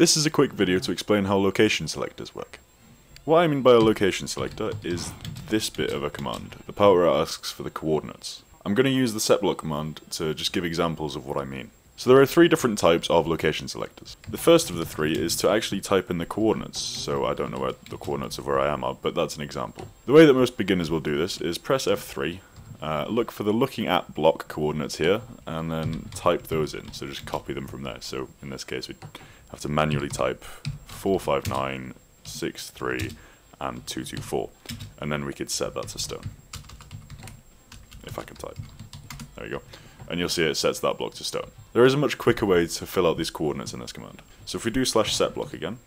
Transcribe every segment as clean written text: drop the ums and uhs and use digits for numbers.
This is a quick video to explain how location selectors work. What I mean by a location selector is this bit of a command, the part where it asks for the coordinates. I'm going to use the Setblock command to just give examples of what I mean. So there are three different types of location selectors. The first of the three is to actually type in the coordinates, so I don't know where the coordinates of where I am are, but that's an example. The way that most beginners will do this is press F3, look for the looking at block coordinates here, and then type those in, so just copy them from there. So in this case we have to manually type 459, 63, and 224, and then we could set that to stone. If I can type. There you go. And you'll see it sets that block to stone. There is a much quicker way to fill out these coordinates in this command. So if we do /setblock again,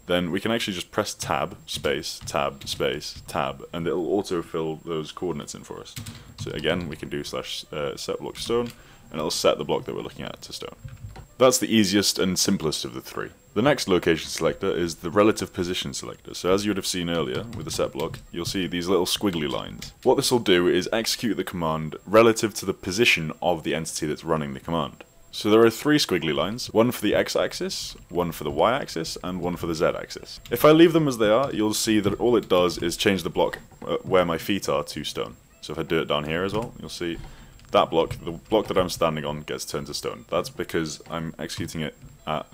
then we can actually just press tab, space, tab, and it'll autofill those coordinates in for us. So again, we can do /setblock stone, and it'll set the block that we're looking at to stone. That's the easiest and simplest of the three. The next location selector is the relative position selector. So as you would have seen earlier with the Setblock, you'll see these little squiggly lines. What this will do is execute the command relative to the position of the entity that's running the command. So there are three squiggly lines, one for the x-axis, one for the y-axis, and one for the z-axis. If I leave them as they are, you'll see that all it does is change the block where my feet are to stone. So if I do it down here as well, you'll see that block, the block that I'm standing on, gets turned to stone. That's because I'm executing it at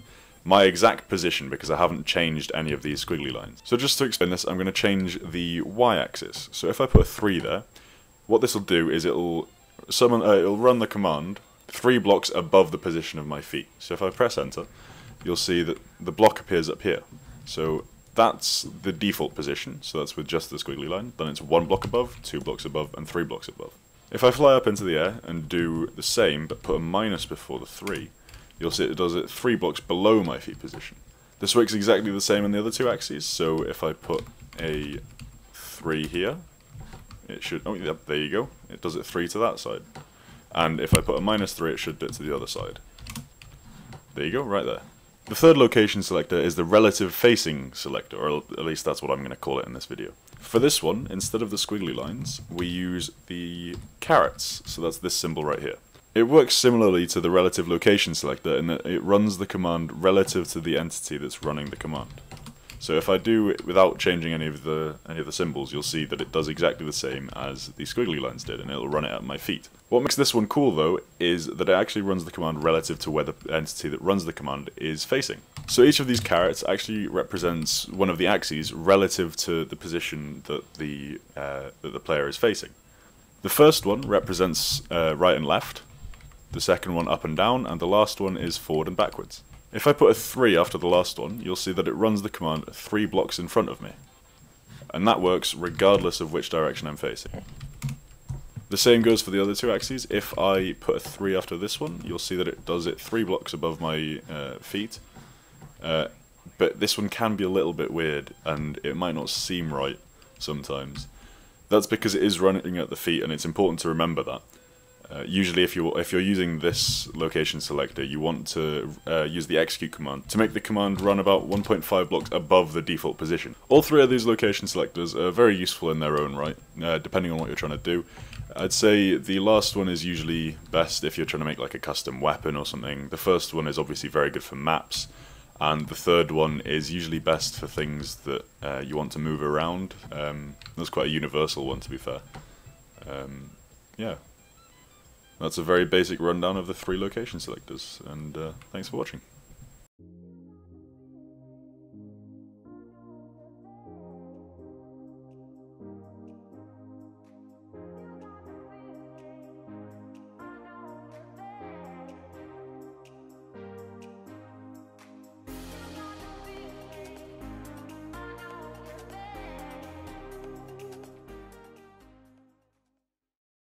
my exact position, because I haven't changed any of these squiggly lines. So just to explain this, I'm going to change the y-axis. So if I put a 3 there, what this will do is it'll run the command 3 blocks above the position of my feet. So if I press enter, you'll see that the block appears up here. So that's the default position, so that's with just the squiggly line. Then it's 1 block above, 2 blocks above, and 3 blocks above. If I fly up into the air and do the same, but put a minus before the 3, you'll see it does it 3 blocks below my feet position. This works exactly the same in the other two axes, so if I put a 3 here, it should, oh yeah, there you go, it does it 3 to that side. And if I put a minus 3, it should do it to the other side. There you go, right there. The third location selector is the relative facing selector, or at least that's what I'm going to call it in this video. For this one, instead of the squiggly lines, we use the carets, so that's this symbol right here. It works similarly to the relative location selector in that it runs the command relative to the entity that's running the command. So if I do it without changing any of the symbols, you'll see that it does exactly the same as the squiggly lines did, and it'll run it at my feet. What makes this one cool though is that it actually runs the command relative to where the entity that runs the command is facing. So each of these carets actually represents one of the axes relative to the position that the player is facing. The first one represents right and left. The second one up and down, and the last one is forward and backwards. If I put a 3 after the last one, you'll see that it runs the command 3 blocks in front of me. And that works regardless of which direction I'm facing. The same goes for the other two axes. If I put a 3 after this one, you'll see that it does it 3 blocks above my feet. But this one can be a little bit weird, and it might not seem right sometimes. That's because it is running at the feet, and it's important to remember that. Usually if you're using this location selector, you want to use the execute command to make the command run about 1.5 blocks above the default position. All three of these location selectors are very useful in their own right, depending on what you're trying to do. I'd say the last one is usually best if you're trying to make like a custom weapon or something. The first one is obviously very good for maps, and the third one is usually best for things that you want to move around. That's quite a universal one, to be fair. Yeah. That's a very basic rundown of the three location selectors, and thanks for watching.